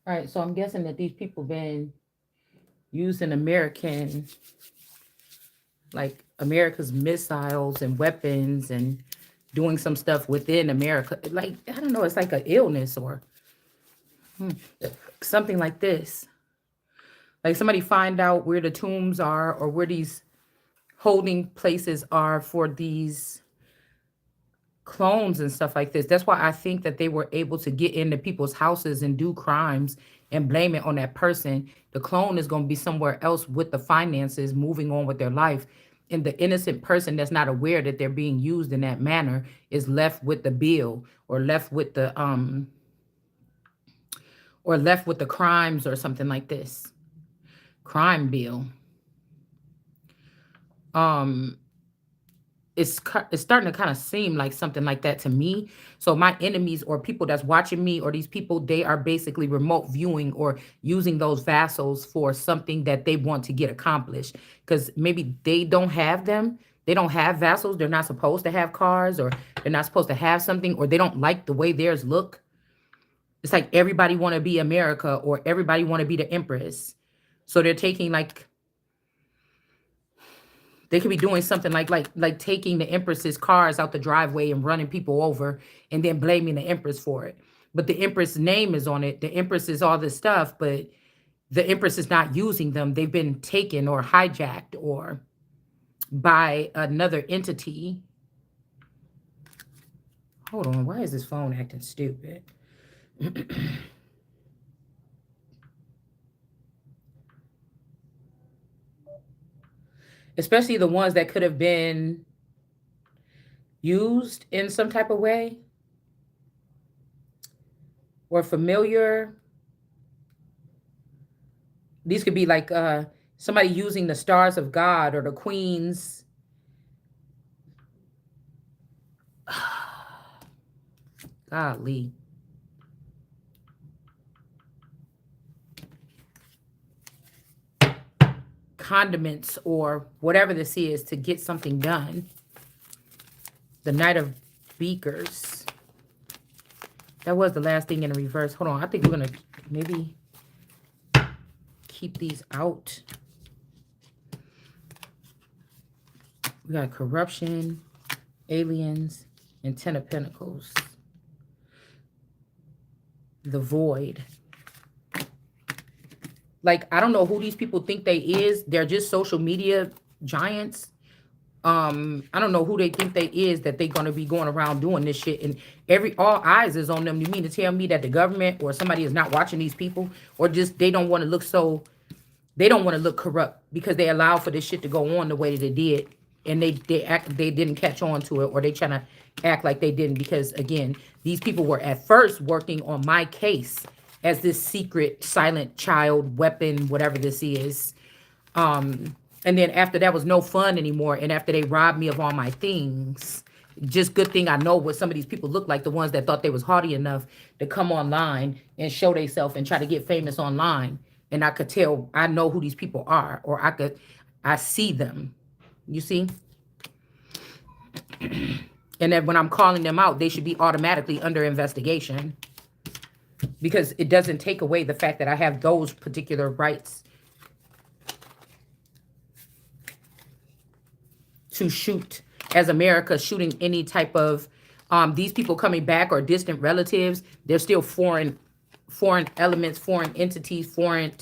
All right, so I'm guessing that these people been using American, like America's missiles and weapons and doing some stuff within America. Like, I don't know, it's like an illness or something like this. Like somebody find out where the tombs are or where these holding places are for these clones and stuff like this. That's why I think that they were able to get into people's houses and do crimes and blame it on that person. The clone is going to be somewhere else with the finances, moving on with their life. And the innocent person that's not aware that they're being used in that manner is left with the bill or left with the crimes or something like this. Crime bill. Um it's starting to kind of seem like something like that to me. So my enemies or people that's watching me or these people, they are basically remote viewing or using those vassals for something that they want to get accomplished. Because maybe they don't have them. They don't have vassals. They're not supposed to have cars or they're not supposed to have something or they don't like the way theirs look. It's like everybody want to be America or everybody want to be the Empress. So they're taking like they could be doing something like taking the Empress's cars out the driveway and running people over and then blaming the Empress for it. But the Empress name is on it. The Empress is all this stuff, but the Empress is not using them. They've been taken or hijacked or by another entity. Hold on, why is this phone acting stupid? Especially the ones that could have been used in some type of way or familiar. These could be like somebody using the stars of God or the queens. Golly. Condiments or whatever this is to get something done. The Knight of Beakers. That was the last thing in the reverse. Hold on. I think we're going to maybe keep these out. We got corruption, aliens, and Ten of Pentacles. The Void. Like, I don't know who these people think they is. They're just social media giants. I don't know who they think they is that they're gonna be going around doing this shit, and all eyes is on them. You mean to tell me that the government or somebody is not watching these people, or just they don't want to look they don't want to look corrupt because they allow for this shit to go on the way that it did, and they didn't catch on to it, or they trying to act like they didn't, because again, these people were at first working on my case as this secret silent child weapon, whatever this is. And then after that was no fun anymore. And after they robbed me of all my things, just good thing I know what some of these people look like, the ones that thought they was haughty enough to come online and show themselves and try to get famous online. And I could tell, I know who these people are, or I see them. You see? And then when I'm calling them out, they should be automatically under investigation, because it doesn't take away the fact that I have those particular rights to shoot, as America shooting any type of these people coming back or distant relatives. They're still foreign elements, foreign entities, foreign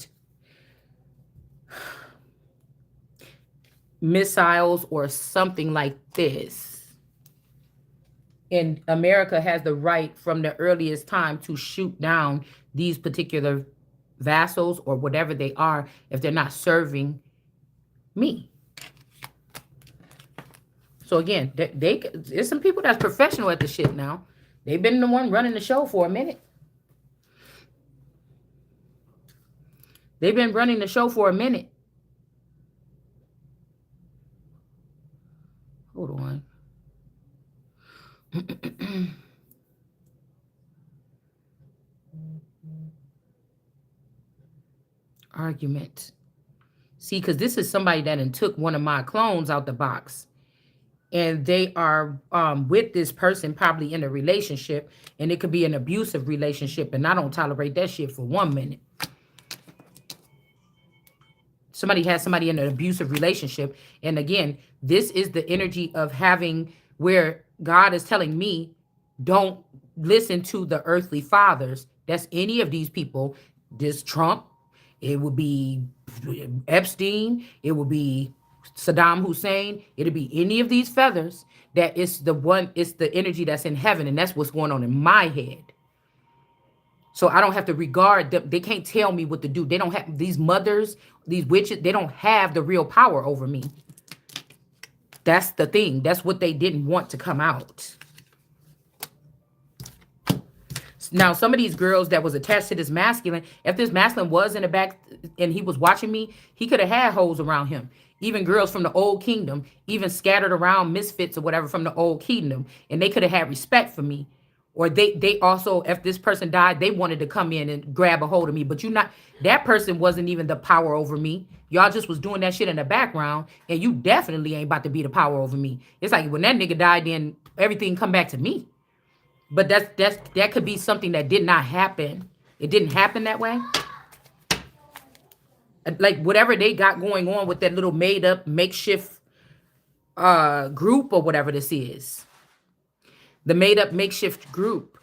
missiles or something like this. And America has the right from the earliest time to shoot down these particular vassals or whatever they are if they're not serving me. So again, there's some people that's professional at the shit now. They've been the one running the show for a minute. They've been running the show for a minute. Hold on. Argument. See, because this is somebody that took one of my clones out the box and they are with this person probably in a relationship, and it could be an abusive relationship, and I don't tolerate that shit for 1 minute. Somebody has somebody in an abusive relationship, and again, this is the energy of having where God is telling me, don't listen to the earthly fathers. That's any of these people. This Trump, it would be Epstein, it would be Saddam Hussein, it'll be any of these feathers. That is the one, it's the energy that's in heaven, and that's what's going on in my head. So I don't have to regard them. They can't tell me what to do. They don't have these mothers, these witches, they don't have the real power over me. That's the thing. That's what they didn't want to come out. Now, some of these girls that was attached to this masculine, if this masculine was in the back and he was watching me, he could have had hoes around him. Even girls from the old kingdom, even scattered around misfits or whatever from the old kingdom, and they could have had respect for me. Or they also, if this person died, they wanted to come in and grab a hold of me. But you not, that person wasn't even the power over me. Y'all just was doing that shit in the background, and you definitely ain't about to be the power over me. It's like when that nigga died, then everything come back to me. But that could be something that did not happen. It didn't happen that way. Like whatever they got going on with that little made up makeshift group or whatever this is. The made up makeshift group.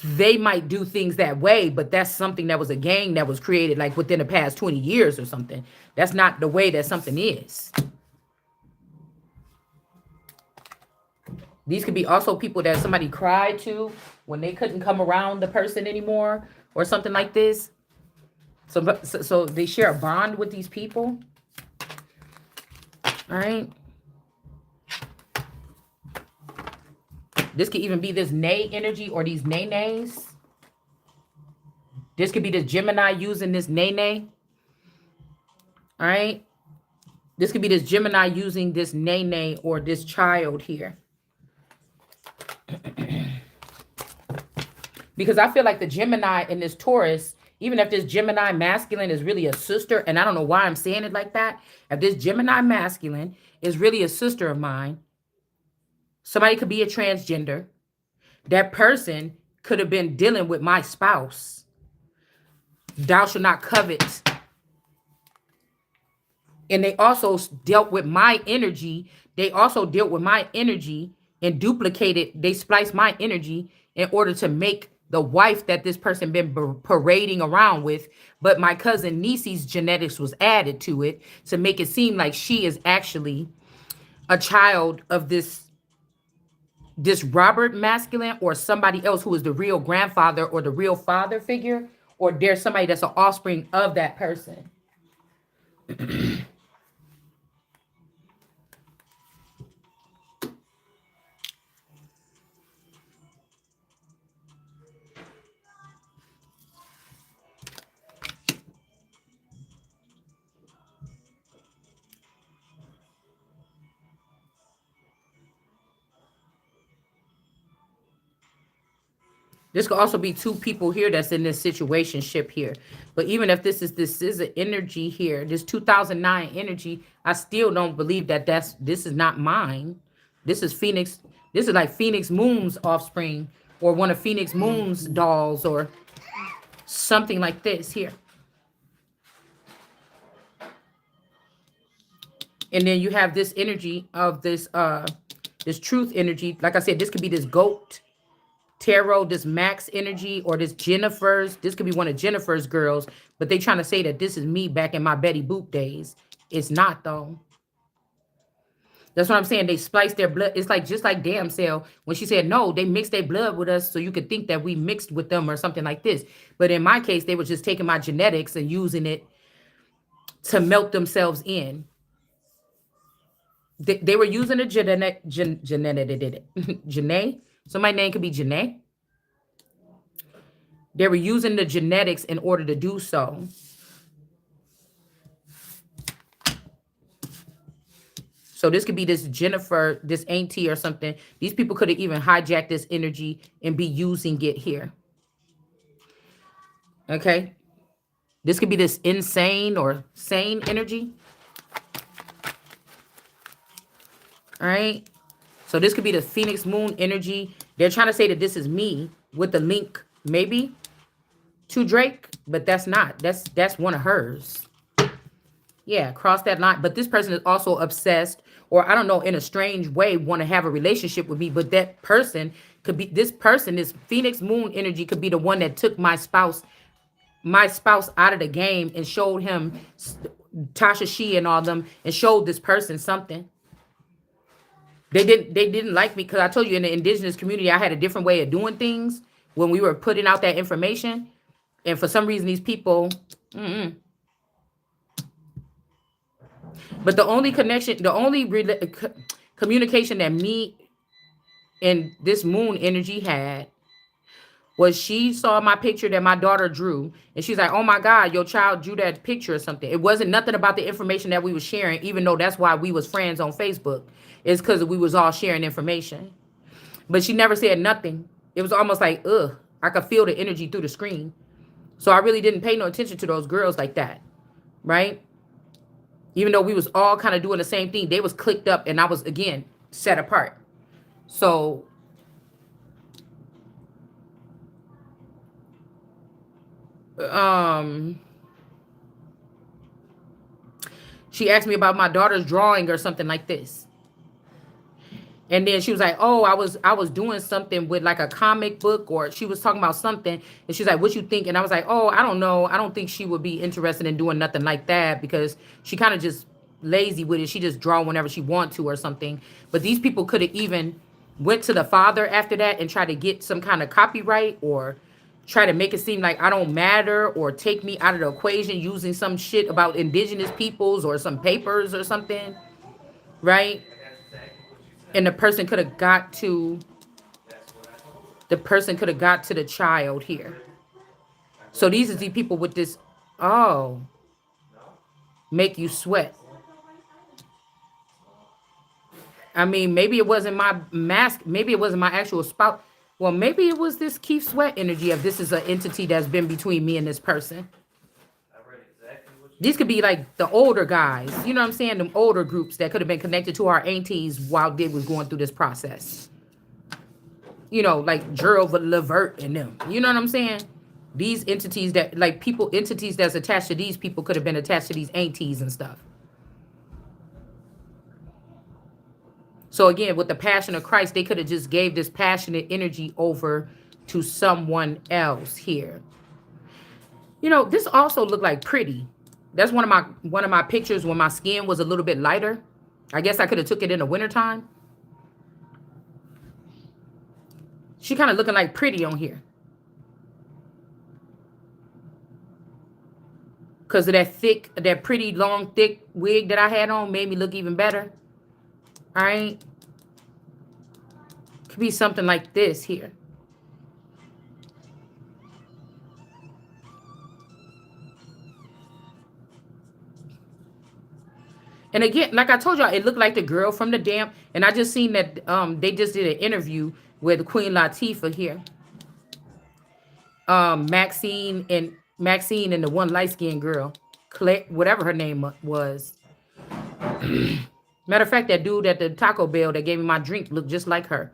They might do things that way, but that's something that was a gang that was created like within the past 20 years or something. That's not the way that something is. These could be also people that somebody cried to when they couldn't come around the person anymore or something like this. So they share a bond with these people. All right. This could even be this nay energy or these nay-nays. This could be this Gemini using this nay-nay. All right. This could be this Gemini using this nay-nay or this child here. Because I feel like the Gemini in this Taurus, even if this Gemini masculine is really a sister, and I don't know why I'm saying it like that. If this Gemini masculine is really a sister of mine, somebody could be a transgender. That person could have been dealing with my spouse. Thou shalt not covet. And they also dealt with my energy. They also dealt with my energy and duplicated. They spliced my energy in order to make the wife that this person been parading around with. But my cousin Niecy's genetics was added to it to make it seem like she is actually a child of this Robert masculine or somebody else who is the real grandfather or the real father figure, or there's somebody that's an offspring of that person. This could also be two people here that's in this situationship here. But even if this is an energy here, this 2009 energy, I still don't believe that this is not mine. This is Phoenix. This is like Phoenix Moon's offspring or one of Phoenix Moon's dolls or something like this here. And then you have this energy of this truth energy. Like I said, this could be this goat tarot, this Max energy, or this Jennifer's. This could be one of Jennifer's girls, but they trying to say that this is me back in my Betty Boop days. It's not though. That's what I'm saying. They spliced their blood. It's like just like Damn Cell when she said no, they mixed their blood with us so you could think that we mixed with them or something like this. But in my case, they were just taking my genetics and using it to melt themselves in. They were using a genetic Janae. Somebody's name could be Janae. They were using the genetics in order to do so. So this could be this Jennifer, this auntie or something. These people could have even hijacked this energy and be using it here. Okay. This could be this insane or sane energy. All right. So this could be the Phoenix Moon energy. They're trying to say that this is me with the link, maybe, to Drake, but that's not. That's one of hers. Yeah, cross that line. But this person is also obsessed, or I don't know, in a strange way, want to have a relationship with me. But that person could be this person, this Phoenix Moon energy could be the one that took my spouse out of the game and showed him Tasha She and all them and showed this person something. They didn't like me because I told you in the indigenous community I had a different way of doing things when we were putting out that information. And for some reason these people, but the only connection, the only communication that me and this moon energy had was she saw my picture that my daughter drew and she's like, oh my God, your child drew that picture or something. It wasn't nothing about the information that we were sharing, even though that's why we was friends on Facebook. It's because we was all sharing information. But she never said nothing. It was almost like, ugh, I could feel the energy through the screen. So I really didn't pay no attention to those girls like that, right? Even though we was all kind of doing the same thing, they was clicked up and I was, again, set apart. So she asked me about my daughter's drawing or something like this. And then she was like, oh, I was doing something with like a comic book, or she was talking about something. And she's like, what you think? And I was like, oh, I don't know. I don't think she would be interested in doing nothing like that because she kind of just lazy with it. She just draw whenever she want to or something. But these people could have even went to the father after that and tried to get some kind of copyright or try to make it seem like I don't matter or take me out of the equation using some shit about indigenous peoples or some papers or something, right? And the person could have got to the child here. So these are the people with this, oh, make you sweat. I mean, maybe it wasn't my mask, maybe it wasn't my actual spouse. Well, maybe it was this Keith Sweat energy of this is an entity that's been between me and this person. These could be like the older guys, you know what I'm saying? Them older groups that could have been connected to our aunties while they was going through this process. You know, like Gerald Levert and them. You know what I'm saying? These entities that, like people, entities that's attached to these people could have been attached to these aunties and stuff. So again, with the passion of Christ, they could have just gave this passionate energy over to someone else here. You know, this also looked like pretty. That's one of my pictures when my skin was a little bit lighter. I guess I could have took it in the wintertime. She kind of looking like pretty on here. Because of that pretty long, thick wig that I had on made me look even better. All right. Could be something like this here. And again, like I told y'all, it looked like the girl from the damn. And I just seen that they just did an interview with Queen Latifah here. Maxine and the one light-skinned girl, Claire, whatever her name was. Matter of fact, that dude at the Taco Bell that gave me my drink looked just like her,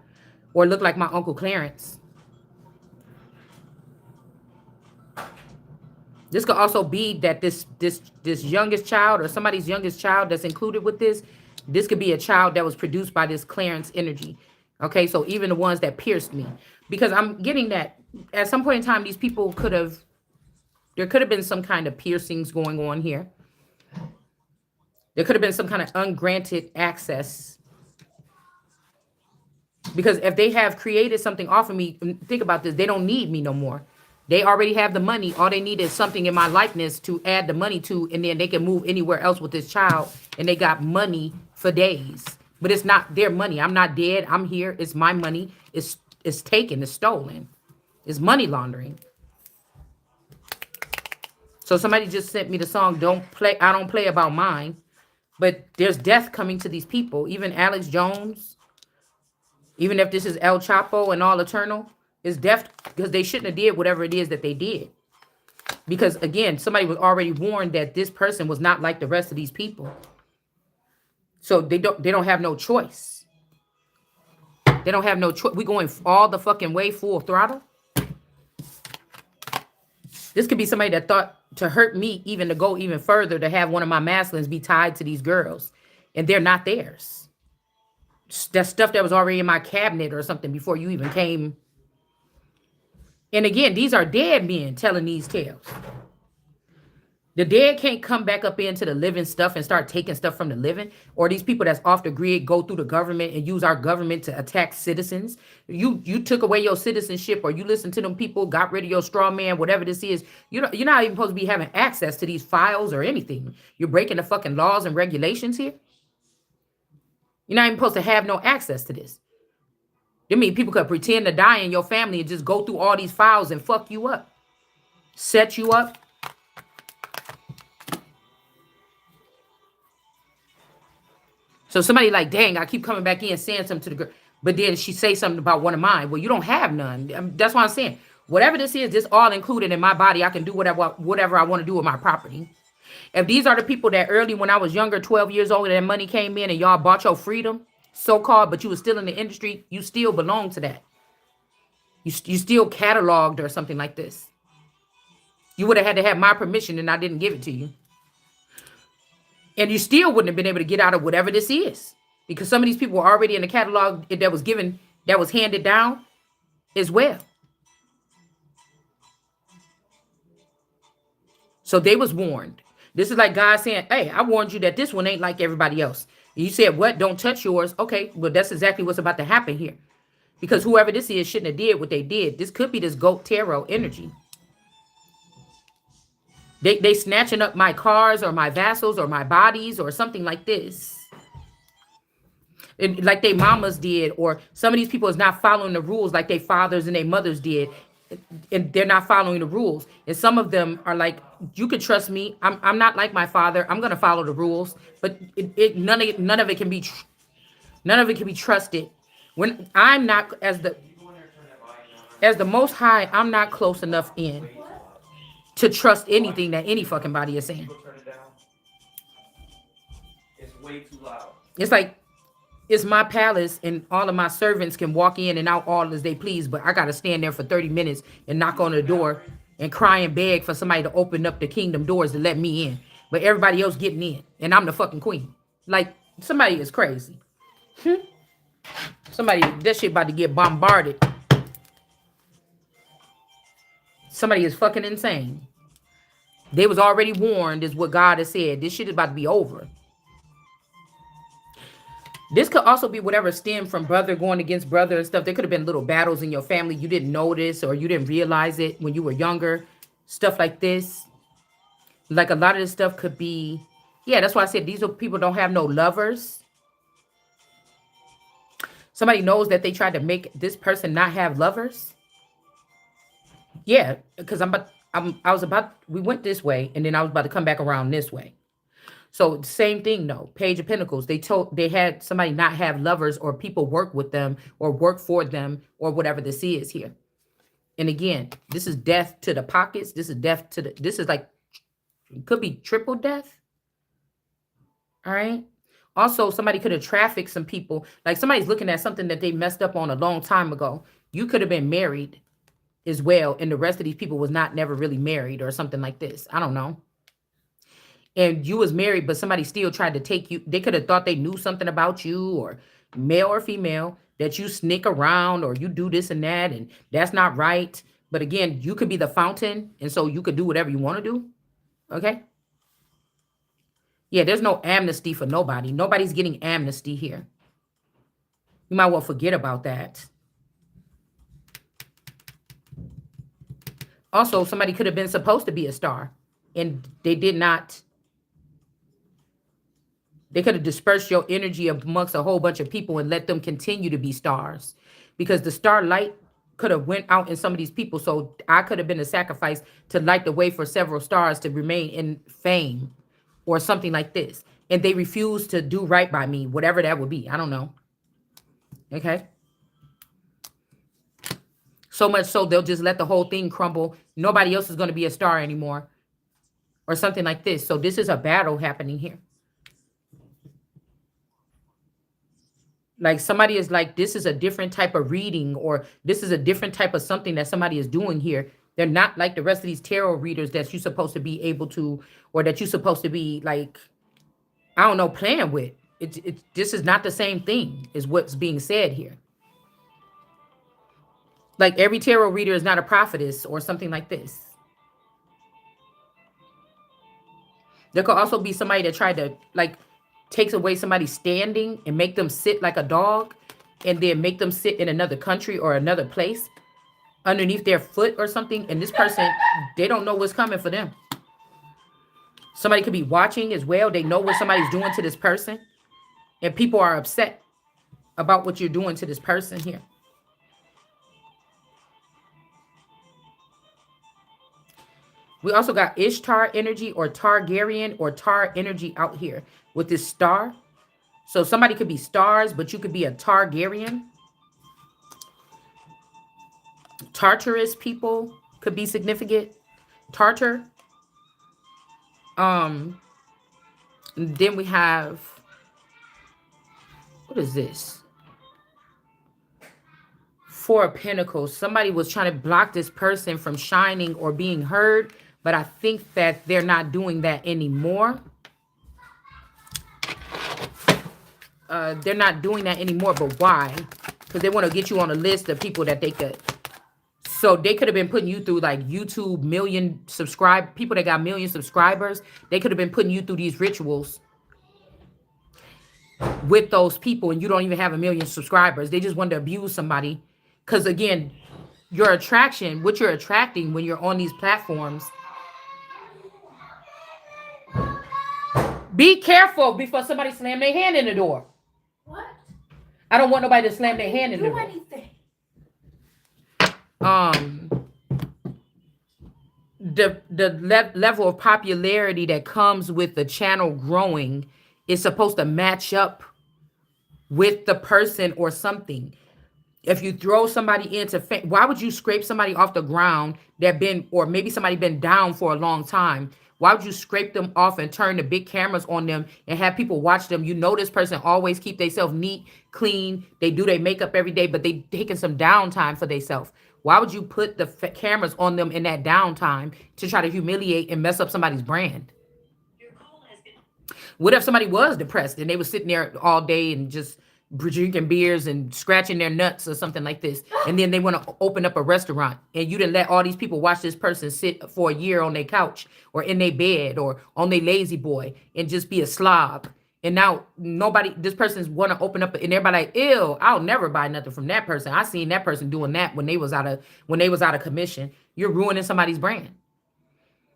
or looked like my Uncle Clarence. This could also be that this youngest child or somebody's youngest child that's included with this could be a child that was produced by this Clarence energy. Okay, so even the ones that pierced me, because I'm getting that at some point in time, these people there could have been some kind of piercings going on here. There could have been some kind of ungranted access. Because if they have created something off of me, think about this, they don't need me no more. They already have the money. All they need is something in my likeness to add the money to, and then they can move anywhere else with this child, and they got money for days. But it's not their money. I'm not dead. I'm here. It's my money. It's taken. It's stolen. It's money laundering. So somebody just sent me the song, I don't play about mine. But there's death coming to these people. Even Alex Jones, even if this is El Chapo and All Eternal, is death because they shouldn't have did whatever it is that they did. Because again, somebody was already warned that this person was not like the rest of these people. So they don't have no choice. They don't have no choice. We going all the fucking way full throttle. This could be somebody that thought to hurt me, even to go even further, to have one of my masculines be tied to these girls, and they're not theirs. That's stuff that was already in my cabinet or something before you even came. And again, these are dead men telling these tales. The dead can't come back up into the living stuff and start taking stuff from the living. Or these people that's off the grid go through the government and use our government to attack citizens. You took away your citizenship, or you listened to them people, got rid of your straw man, whatever this is. You're not even supposed to be having access to these files or anything. You're breaking the fucking laws and regulations here. You're not even supposed to have no access to this. I mean, people could pretend to die in your family and just go through all these files and fuck you up, set you up. So somebody like, dang, I keep coming back in saying something to the girl, but then she say something about one of mine. Well, you don't have none. That's what I'm saying. Whatever this is, this all included in my body. I can do whatever I want to do with my property. If these are the people that early when I was younger, 12 years old, and that money came in and y'all bought your freedom, so-called, but you were still in the industry, you still belong to that. You still cataloged or something like this. You would have had to have my permission, and I didn't give it to you. And you still wouldn't have been able to get out of whatever this is, because some of these people were already in the catalog that was given, that was handed down as well. So they was warned. This is like God saying, hey, I warned you that this one ain't like everybody else. And you said, what? Don't touch yours. Okay, well, that's exactly what's about to happen here. Because whoever this is shouldn't have did what they did. This could be this goat tarot energy. They snatching up my cars or my vassals or my bodies or something like this. And like they mamas did, or some of these people is not following the rules like their fathers and their mothers did. And they're not following the rules. And some of them are like, you can trust me. I'm not like my father. I'm gonna follow the rules. But none of it can be trusted. When I'm not as the Most High, I'm not close enough in to trust anything that any fucking body is saying. It's way too loud. It's like, it's my palace and all of my servants can walk in and out all as they please, but I got to stand there for 30 minutes and knock on the door and cry and beg for somebody to open up the kingdom doors to let me in. But everybody else getting in, and I'm the fucking queen. Like, somebody is crazy. Somebody, that shit about to get bombarded. Somebody is fucking insane. They was already warned, is what God has said. This shit is about to be over. This could also be whatever stemmed from brother going against brother and stuff. There could have been little battles in your family. You didn't notice or you didn't realize it when you were younger. Stuff like this. Like a lot of this stuff could be, yeah, that's why I said these people don't have no lovers. Somebody knows that they tried to make this person not have lovers. Yeah, because we went this way and then I was about to come back around this way. So same thing though, Page of Pentacles, they had somebody not have lovers or people work with them or work for them or whatever this is here. And again, this is death to the pockets. This is death to this is like, it could be triple death. All right. Also, somebody could have trafficked some people. Like somebody's looking at something that they messed up on a long time ago. You could have been married as well. And the rest of these people was never really married or something like this. I don't know. And you was married, but somebody still tried to take you. They could have thought they knew something about you, or male or female, that you sneak around or you do this and that, and that's not right. But again, you could be the fountain, and so you could do whatever you want to do. Okay? Yeah, there's no amnesty for nobody. Nobody's getting amnesty here. You might well forget about that. Also, somebody could have been supposed to be a star, and they did not. They could have dispersed your energy amongst a whole bunch of people and let them continue to be stars, because the starlight could have went out in some of these people. So I could have been a sacrifice to light the way for several stars to remain in fame or something like this. And they refused to do right by me, whatever that would be. I don't know. Okay. So much so they'll just let the whole thing crumble. Nobody else is going to be a star anymore or something like this. So this is a battle happening here. Like somebody is like, this is a different type of reading, or this is a different type of something that somebody is doing here. They're not like the rest of these tarot readers that you're supposed to be able to, or that you're supposed to be like, I don't know, playing with. This is not the same thing, is what's being said here. Like every tarot reader is not a prophetess or something like this. There could also be somebody that tried to like takes away somebody's standing and make them sit like a dog, and then make them sit in another country or another place underneath their foot or something. And this person, they don't know what's coming for them. Somebody could be watching as well. They know what somebody's doing to this person, and people are upset about what you're doing to this person here. We also got Ishtar energy or Targaryen or Tar energy out here with this star. So somebody could be stars, but you could be a Targaryen. Tartarus people could be significant. Tartar. Then we have, what is this? Four of Pentacles. Somebody was trying to block this person from shining or being heard, but I think that they're not doing that anymore. They're not doing that anymore, but why? Because they want to get you on a list of people that they could. So they could have been putting you through like YouTube people that got million subscribers. They could have been putting you through these rituals with those people, and you don't even have a million subscribers. They just want to abuse somebody. Because again, your attraction, what you're attracting when you're on these platforms. Be careful before somebody slam their hand in the door. What? I don't want nobody to slam their hand in the door. Anything. The level of popularity that comes with the channel growing is supposed to match up with the person or something. If you throw somebody into why would you scrape somebody off the ground or maybe somebody been down for a long time? Why would you scrape them off and turn the big cameras on them and have people watch them? You know this person always keep themselves neat, clean. They do their makeup every day, but they taking some downtime for themselves. Why would you put the cameras on them in that downtime to try to humiliate and mess up somebody's brand? What if somebody was depressed and they were sitting there all day and just drinking beers and scratching their nuts or something like this, and then they want to open up a restaurant, and you didn't let all these people watch this person sit for a year on their couch or in their bed or on their lazy boy and just be a slob? And now this person's want to open up, and everybody like, ew, I'll never buy nothing from that person. I seen that person doing that when they was out of commission. You're ruining somebody's brand.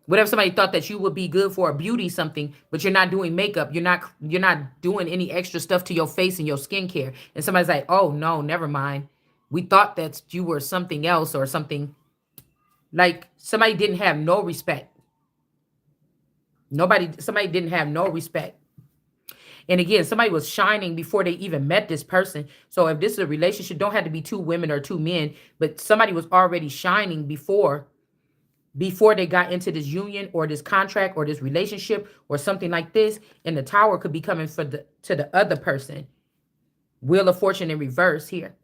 What if somebody thought that you would be good for a beauty something, but you're not doing makeup, you're not doing any extra stuff to your face and your skincare, and somebody's like, oh no, never mind. We thought that you were something else or something. Like somebody didn't have no respect. Somebody didn't have no respect. And again, somebody was shining before they even met this person. So if this is a relationship, don't have to be two women or two men, but somebody was already shining before they got into this union or this contract or this relationship or something like this. And the Tower could be coming to the other person. Wheel of Fortune in reverse here.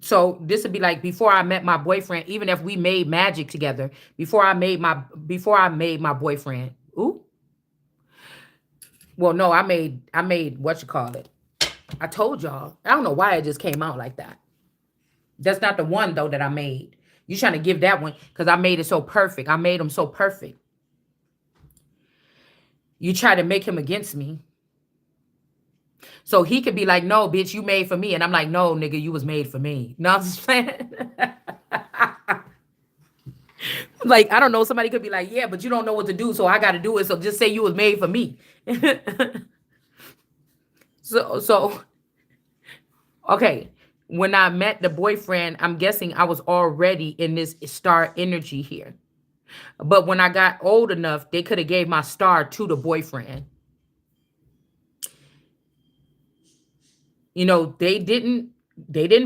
So this would be like before I met my boyfriend, even if we made magic together, before I made my boyfriend. Ooh. Well, no, I made what you call it. I told y'all. I don't know why it just came out like that. That's not the one though that I made. You trying to give that one because I made it so perfect. I made him so perfect. You try to make him against me. So he could be like, no, bitch, you made for me. And I'm like, no, nigga, you was made for me. No, I'm just saying. Like, I don't know. Somebody could be like, yeah, but you don't know what to do. So I got to do it. So just say you was made for me. So, okay. When I met the boyfriend, I'm guessing I was already in this star energy here. But when I got old enough, they could have gave my star to the boyfriend. You know, they didn't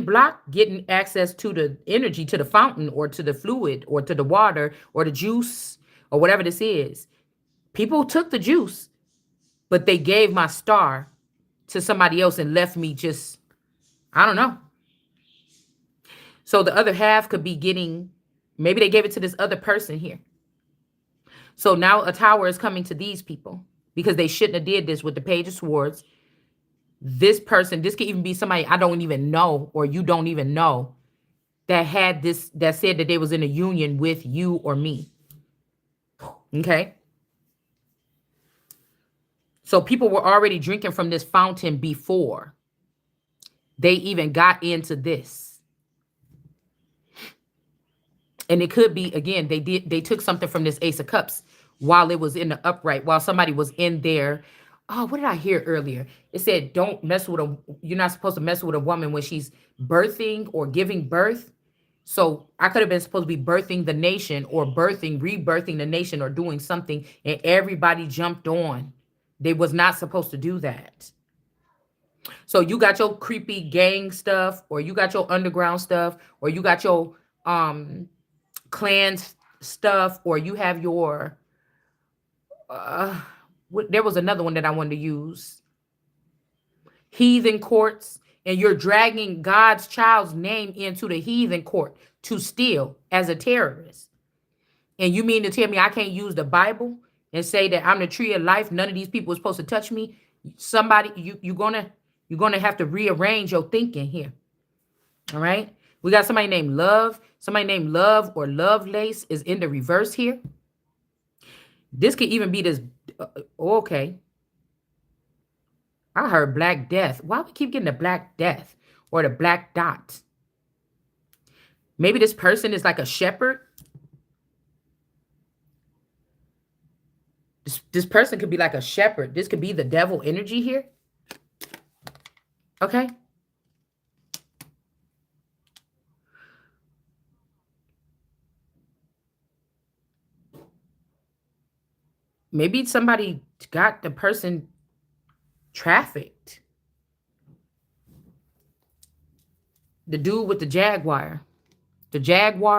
block getting access to the energy, to the fountain or to the fluid or to the water or the juice or whatever this is. People took the juice, but they gave my star to somebody else and left me just, I don't know. So the other half could be getting, maybe they gave it to this other person here. So now a tower is coming to these people because they shouldn't have did this with the Page of Swords. This person, this could even be somebody I don't even know or you don't even know that had this, that said that they was in a union with you or me. Okay. So people were already drinking from this fountain before they even got into this. And it could be, again, they took something from this Ace of Cups while it was in the upright, while somebody was in there. Oh, what did I hear earlier? It said, don't mess with you're not supposed to mess with a woman when she's birthing or giving birth. So I could have been supposed to be birthing the nation or rebirthing the nation or doing something, and everybody jumped on. They was not supposed to do that. So you got your creepy gang stuff, or you got your underground stuff, or you got your clan stuff, or you have your there was another one that I wanted to use. Heathen courts, and you're dragging God's child's name into the heathen court to steal as a terrorist. And you mean to tell me I can't use the Bible and say that I'm the tree of life? None of these people are supposed to touch me. Somebody, you're gonna have to rearrange your thinking here. All right. We got somebody named Love. Somebody named Love or Lovelace is in the reverse here. This could even be this. Okay. I heard Black Death. Why we keep getting the Black Death or the Black Dot? Maybe this person is like a shepherd. This person could be like a shepherd. This could be the devil energy here. Okay. Maybe somebody got the person trafficked. The dude with the Jaguar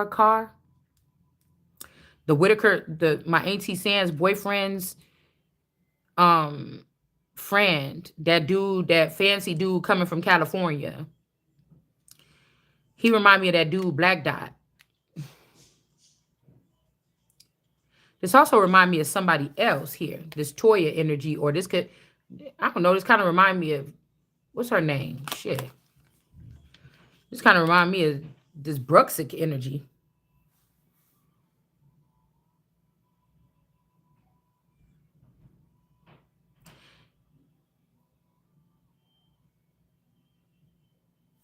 car. The Whitaker, my Auntie Sam's boyfriend's friend, that dude, that fancy dude coming from California. He remind me of that dude, Black Dot. This also remind me of somebody else here. This Toya energy, or this could, I don't know, this kind of remind me of, what's her name? Shit. This kind of remind me of this Bruxic energy.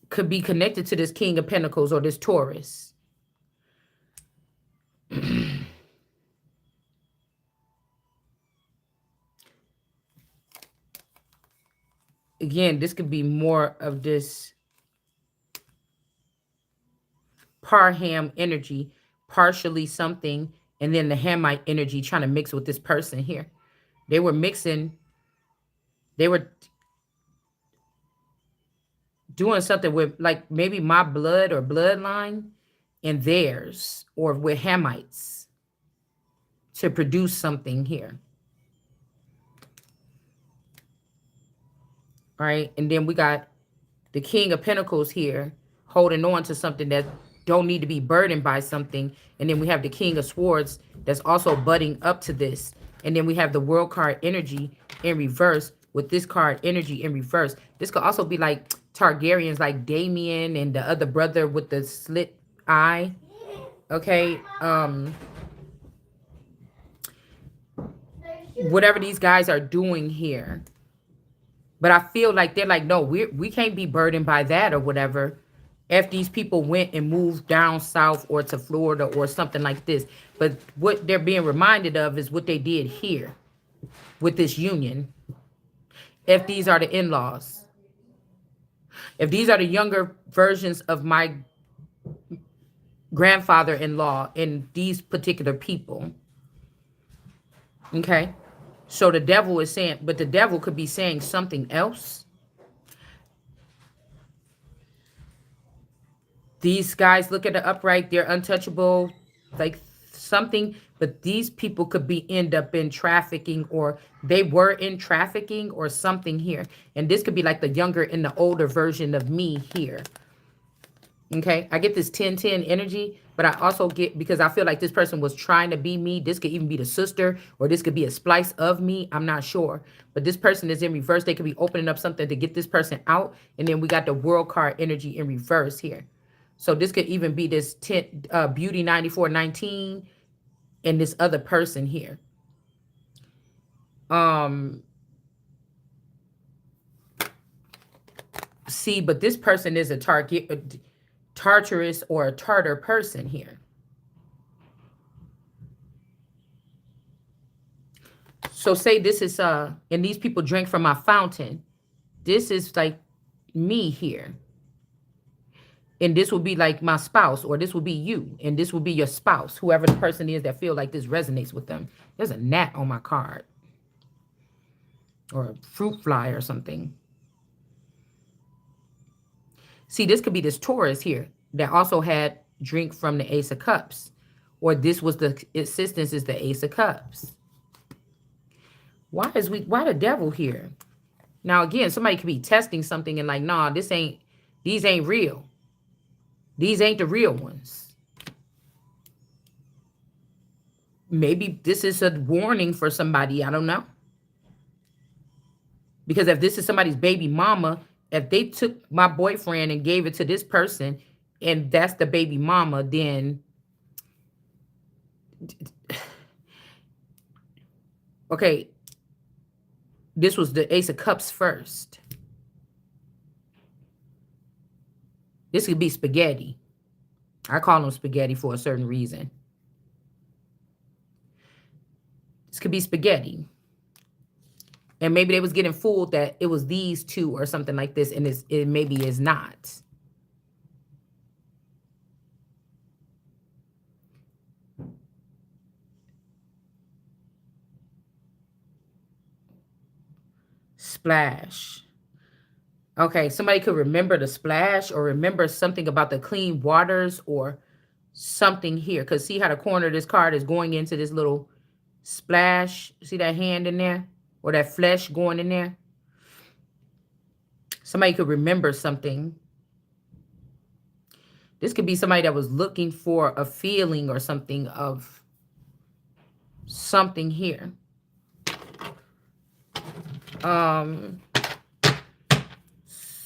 Could be connected to this King of Pentacles or this Taurus. Again, this could be more of this Parham energy, partially something, and then the Hamite energy trying to mix with this person here. They were mixing, they were doing something with like maybe my blood or bloodline and theirs, or with Hamites to produce something here. All right, and then we got the King of Pentacles here holding on to something that don't need to be burdened by something. And then we have the King of Swords that's also budding up to this. And then we have the World card energy in reverse with this card energy in reverse. This could also be like Targaryens, like Damien and the other brother with the slit eye. Okay. Whatever these guys are doing here. But I feel like they're like, no, we can't be burdened by that or whatever. If these people went and moved down south or to Florida or something like this. But what they're being reminded of is what they did here with this union. If these are the in-laws. If these are the younger versions of my grandfather-in-law and these particular people. Okay. So the devil is saying, but the devil could be saying something else. These guys look at the upright, they're untouchable, like something, but these people could be end up in trafficking, or they were in trafficking or something here. And this could be like the younger and the older version of me here. Okay, I get this 10-10 energy, but I also get, because I feel like this person was trying to be me. This could even be the sister, or this could be a splice of me. I'm not sure. But this person is in reverse. They could be opening up something to get this person out. And then we got the world card energy in reverse here. So this could even be this Beauty 9419 and this other person here. See, but this person is a Tartarus or a Tartar person here. So say this is and these people drank from my fountain. This is like me here. And this will be like my spouse, or this will be you, and this will be your spouse, whoever the person is that feel like this resonates with them. There's a gnat on my card, or a fruit fly or something. See, this could be this Taurus here that also had drink from the Ace of Cups, or this was the assistance is the Ace of Cups. Why the devil here? Now again, somebody could be testing something and like, nah, these ain't real. These ain't the real ones. Maybe this is a warning for somebody. I don't know. Because if this is somebody's baby mama, if they took my boyfriend and gave it to this person, and that's the baby mama, then okay, this was the Ace of Cups first. This could be spaghetti. I call them spaghetti for a certain reason. This could be spaghetti. And maybe they was getting fooled that it was these two or something like this, and it maybe is not. Splash. Okay, somebody could remember the splash or remember something about the clean waters or something here. Because see how the corner of this card is going into this little splash? See that hand in there? Or that flesh going in there? Somebody could remember something. This could be somebody that was looking for a feeling or something of something here.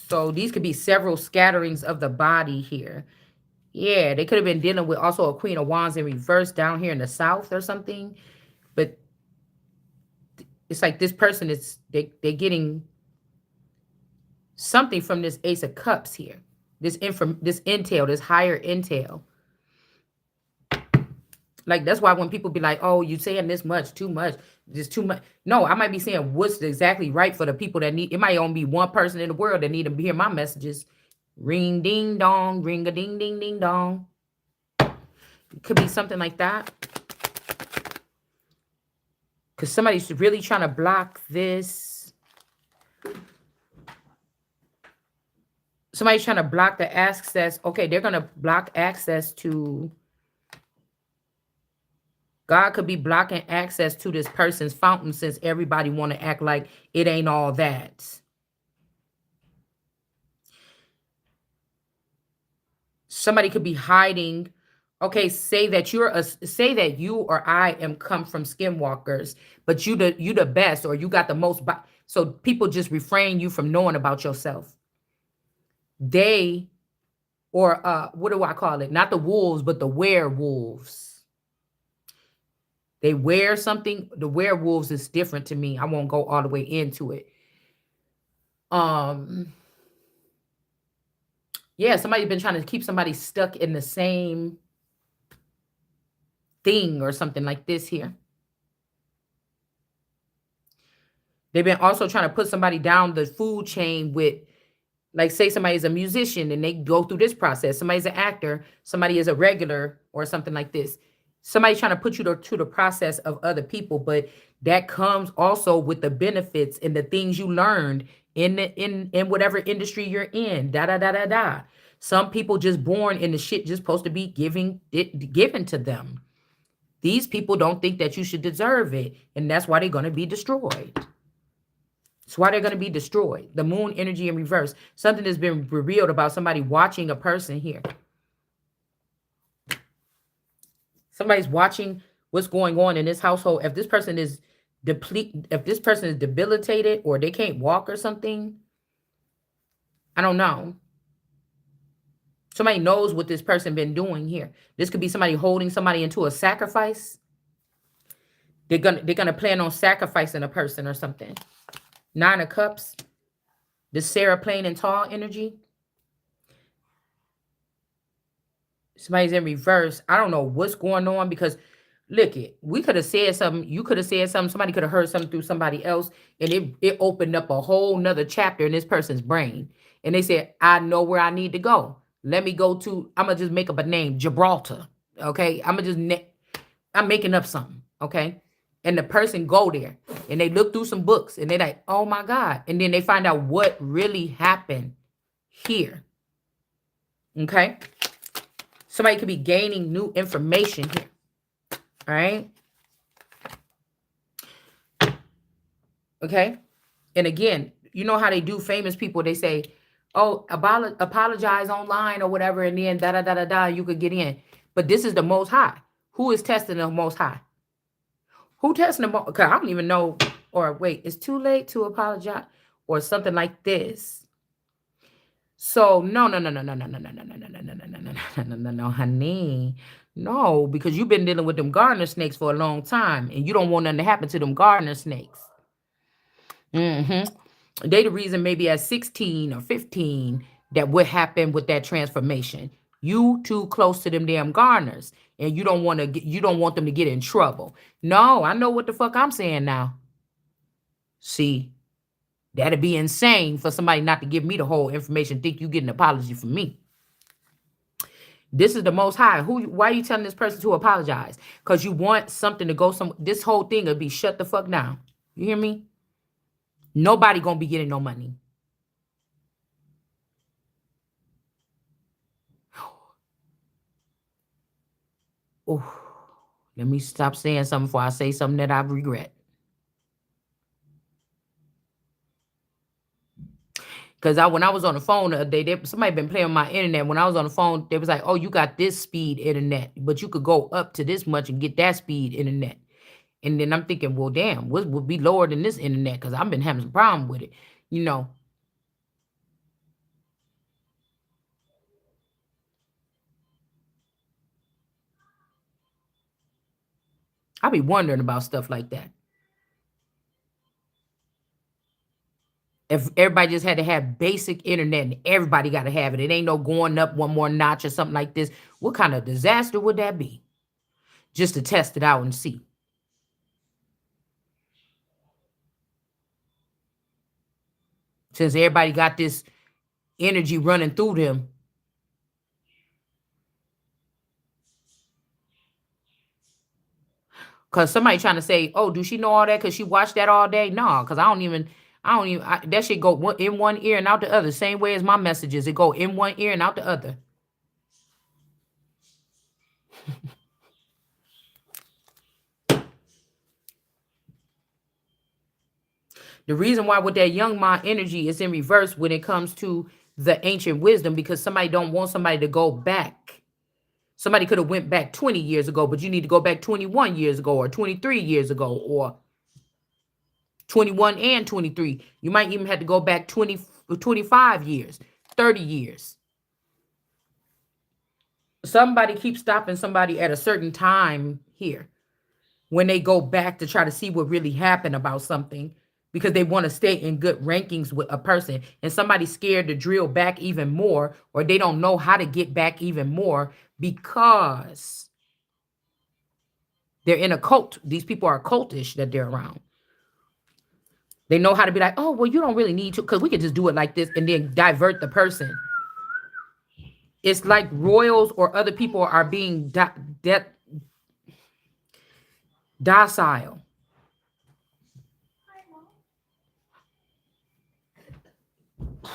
So these could be several scatterings of the body here. Yeah, they could have been dealing with also a Queen of Wands in reverse down here in the south or something. But it's like this person is, they're getting something from this Ace of Cups here. This intel, this higher intel. Like, that's why when people be like, oh, you saying this much, too much, this too much. No, I might be saying what's exactly right for the people that need. It might only be one person in the world that need to hear my messages. Ring, ding, dong, ring a ding, ding, ding, dong. It could be something like that. Because somebody's really trying to block this. Somebody's trying to block the access. Okay, they're going to block access to... God could be blocking access to this person's fountain since everybody want to act like it ain't all that. Somebody could be hiding. Okay, say that you or I am come from skinwalkers, but you the best, or you got the most. So people just refrain you from knowing about yourself. They, or what do I call it? Not the wolves, but the werewolves. They wear something. The werewolves is different to me. I won't go all the way into it. Yeah, somebody's been trying to keep somebody stuck in the same thing or something like this here. They've been also trying to put somebody down the food chain with, like, say somebody's a musician and they go through this process. Somebody's an actor. Somebody is a regular or something like this. Somebody's trying to put you to the process of other people, but that comes also with the benefits and the things you learned in whatever industry you're in. Some people just born in the shit just supposed to be given to them. These people don't think that you should deserve it, and that's why they're going to be destroyed. That's why they're going to be destroyed. The moon energy in reverse. Something has been revealed about somebody watching a person here. Somebody's watching what's going on in this household. If this person is debilitated or they can't walk or something, I don't know. Somebody knows what this person been doing here. This could be somebody holding somebody into a sacrifice. They're gonna plan on sacrificing a person or something. 9 of Cups. The Sarah plain and tall energy. Somebody's in reverse. I don't know what's going on because look it. We could have said something. You could have said something. Somebody could have heard something through somebody else, and it opened up a whole nother chapter in this person's brain. And they said, I know where I need to go. Let me go to, I'm gonna just make up a name, Gibraltar. Okay. I'm making up something. Okay. And the person go there and they look through some books and they're like, oh my God. And then they find out what really happened here. Okay. Somebody could be gaining new information here. All right. Okay. And again, you know how they do famous people. They say, oh, apologize online or whatever. And then da, you could get in. But this is the Most High. Who is testing the Most High? Who testing the Most? Because I don't even know. Or wait, it's too late to apologize or something like this. So no, honey. No, because you've been dealing with them gardener snakes for a long time and you don't want nothing to happen to them gardener snakes. They the reason maybe at 16 or 15 that what happened with that transformation. You too close to them damn gardeners and you don't want them to get in trouble. No, I know what the fuck I'm saying now. See, that'd be insane for somebody not to give me the whole information, think you get an apology from me. This is the Most High. Why are you telling this person to apologize? Because you want something to go this whole thing will be shut the fuck down. You hear me? Nobody gonna be getting no money. Oh, let me stop saying something before I say something that I regret. Because when I was on the phone the other day, somebody been playing with my internet. When I was on the phone, they was like, oh, you got this speed internet, but you could go up to this much and get that speed internet. And then I'm thinking, well, damn, what would be lower than this internet? Because I've been having some problem with it, you know. I be wondering about stuff like that. If everybody just had to have basic internet and everybody got to have it, it ain't no going up one more notch or something like this. What kind of disaster would that be? Just to test it out and see. Since everybody got this energy running through them. Because somebody trying to say, oh, do she know all that because she watched that all day? No, because I don't even, that shit go in one ear and out the other. Same way as my messages. It go in one ear and out the other. The reason why with that young mind energy is in reverse when it comes to the ancient wisdom, because somebody don't want somebody to go back. Somebody could have went back 20 years ago, but you need to go back 21 years ago or 23 years ago or 21 and 23. You might even have to go back 25 years, 30 years. Somebody keeps stopping somebody at a certain time here when they go back to try to see what really happened about something because they want to stay in good rankings with a person, and somebody's scared to drill back even more, or they don't know how to get back even more because they're in a cult. These people are cultish that they're around. They know how to be like, oh, well, you don't really need to, because we can just do it like this and then divert the person. It's like royals or other people are being docile.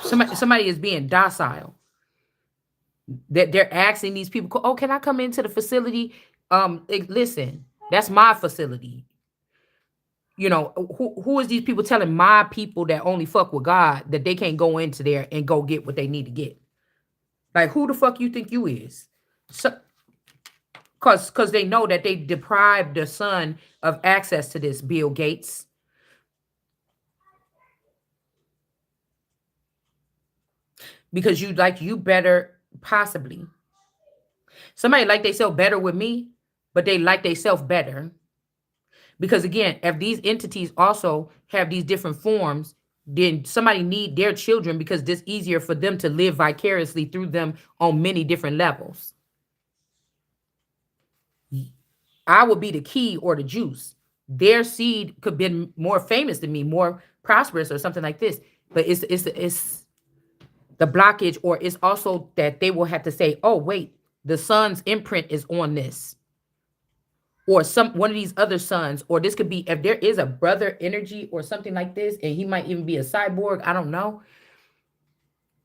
Somebody is being docile. That they're asking these people, oh, can I come into the facility? Listen, That's my facility. You know, who is these people telling my people that only fuck with God that they can't go into there and go get what they need to get? Like, who the fuck you think you is? So, cause they know that they deprived the son of access to this, Bill Gates. Because you better possibly. Somebody like they self better with me, but they like they self better. Because again, if these entities also have these different forms, then somebody need their children because it's easier for them to live vicariously through them on many different levels. I would be the key or the juice. Their seed could be more famous than me, more prosperous or something like this. But it's the blockage, or it's also that they will have to say, oh, wait, the son's imprint is on this. Or some one of these other sons, or this could be if there is a brother energy or something like this, and he might even be a cyborg. I don't know.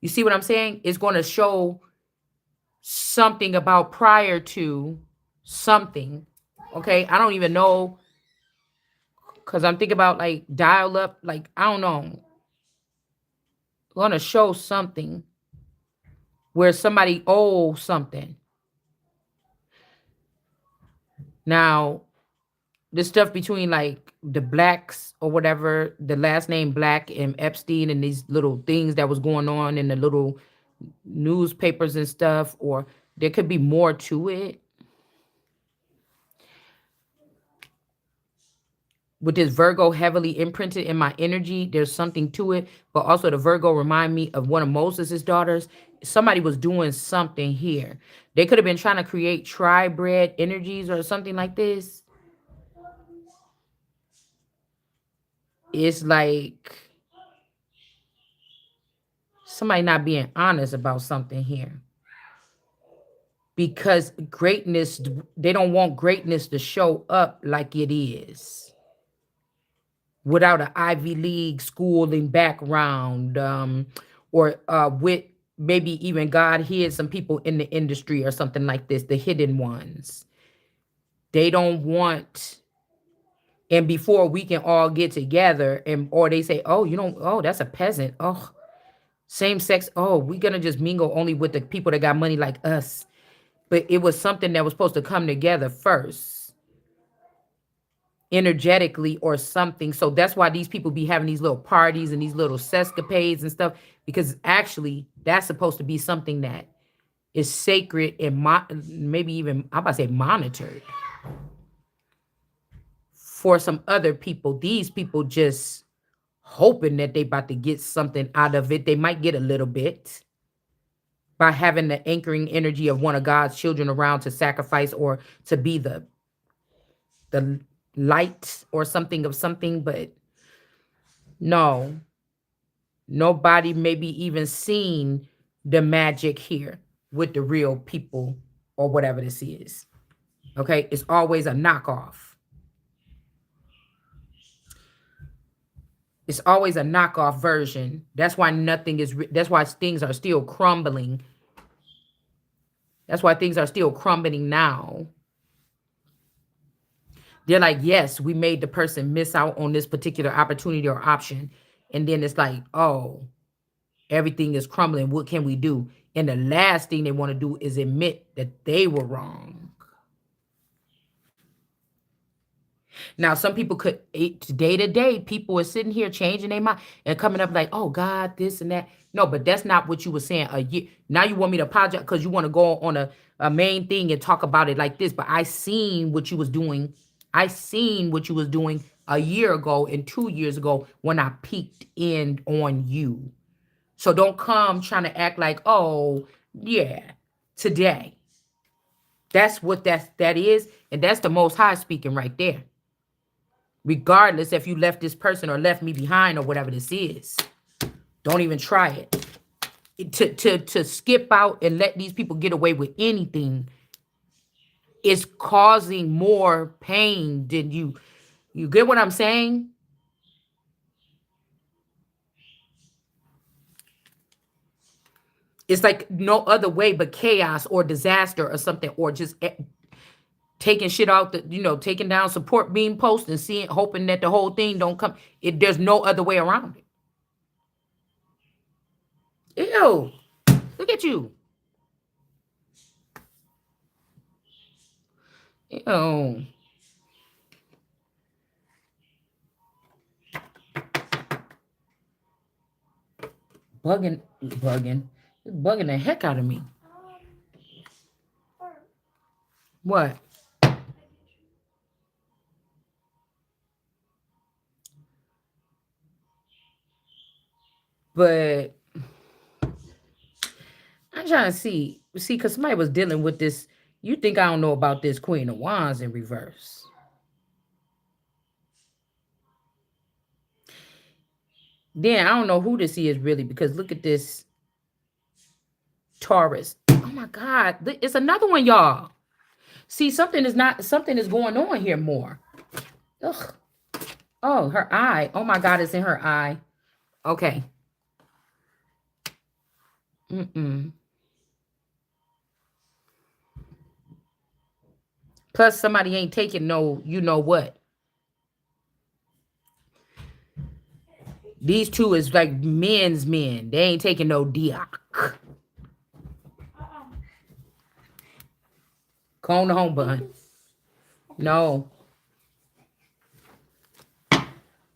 You see what I'm saying? It's going to show something about prior to something. Okay, I don't even know because I'm thinking about like dial up. Like I don't know. Going to show something where somebody owes something. Now the stuff between like the blacks or whatever, the last name Black and Epstein and these little things that was going on in the little newspapers and stuff, or there could be more to it. With this Virgo heavily imprinted in my energy, there's something to it. But also the Virgo remind me of one of Moses' daughters. Somebody was doing something here. They could have been trying to create tri-bred energies or something like this. It's like somebody not being honest about something here. Because greatness, they don't want greatness to show up like it is without an Ivy League schooling background, or with maybe even God hid some people in the industry or something like this, the hidden ones. They don't want, and before we can all get together, and or they say, oh, you don't, oh, that's a peasant. Oh, same sex. Oh, we're gonna just mingle only with the people that got money like us. But it was something that was supposed to come together first, energetically or something. So that's why these people be having these little parties and these little sescapades and stuff, because actually that's supposed to be something that is sacred and maybe even, I'm about to say, monitored for some other people. These people just hoping that they about to get something out of it. They might get a little bit by having the anchoring energy of one of God's children around to sacrifice or to be the light or something of something. But no, nobody maybe even seen the magic here with the real people or whatever this is. Okay, it's always a knockoff. It's always a knockoff version. That's why nothing is, that's why things are still crumbling. That's why things are still crumbling now. They're like, yes, we made the person miss out on this particular opportunity or option. And then it's like, oh, everything is crumbling. What can we do? And the last thing they want to do is admit that they were wrong. Now, some people could, day to day, people are sitting here changing their mind and coming up like, oh, God, this and that. No, but that's not what you were saying a year. Now you want me to apologize because you want to go on a main thing and talk about it like this. But I seen what you was doing. I seen what you was doing a year ago and 2 years ago when I peeked in on you. So don't come trying to act like, oh, yeah, today. That's what that is. And that's the Most High speaking right there. Regardless if you left this person or left me behind or whatever this is. Don't even try it. To skip out and let these people get away with anything is causing more pain than you. You get what I'm saying? It's like no other way but chaos or disaster or something, or just taking shit out, taking down support beam posts and seeing, hoping that the whole thing don't come. There's no other way around it. Ew, look at you. Ew. Bugging the heck out of me. What? But I'm trying to see, because somebody was dealing with this. You think I don't know about this Queen of Wands in reverse? Then I don't know who this is really, because look at this Taurus. Oh my God, it's another one, y'all. See, something is going on here more. Ugh. Oh, her eye. Oh my God, it's in her eye. Okay. Plus, somebody ain't taking no, you know what. These two is like men's men. They ain't taking no diak. Cone the home bun. No.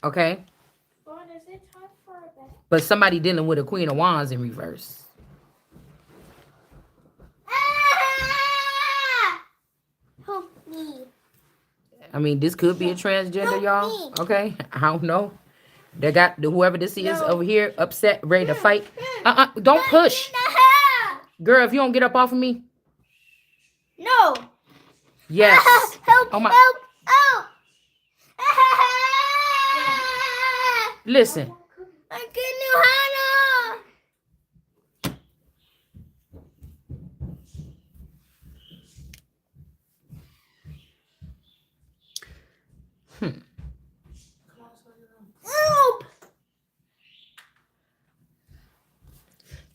Okay. But somebody dealing with a Queen of Wands in reverse. Help me. I mean, this could be a transgender, y'all. Okay. I don't know. They got whoever this is over here upset, ready to fight. Don't push. Girl, if you don't get up off of me. No. Yes. Help, oh my. help, help. Listen. I can't Hannah. Help.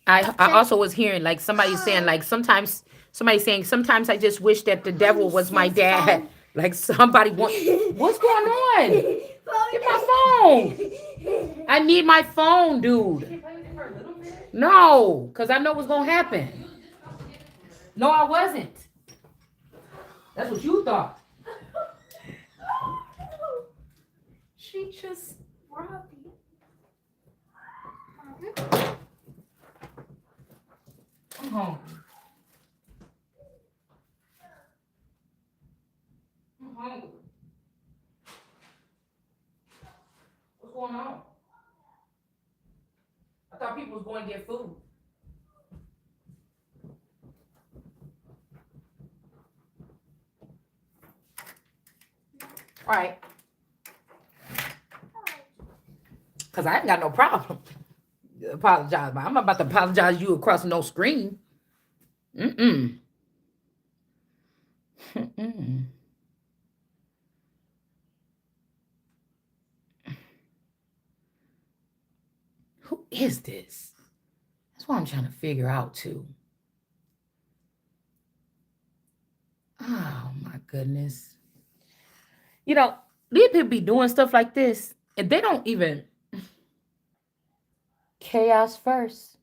I also was hearing like somebody saying like sometimes I just wish that the devil was my dad. Like somebody what's going on? Get my phone. I need my phone, dude. No, because I know what's gonna happen. No, I wasn't. That's what you thought. She just robbed you. I'm hungry. I'm hungry. What's going on? I thought people was going to get food. All right. Because I ain't got no problem. Apologize. But I'm about to apologize you across no screen. Mm-mm. Mm-mm. Who is this? That's what I'm trying to figure out too. Oh my goodness. You know, these people be doing stuff like this and they don't even chaos first.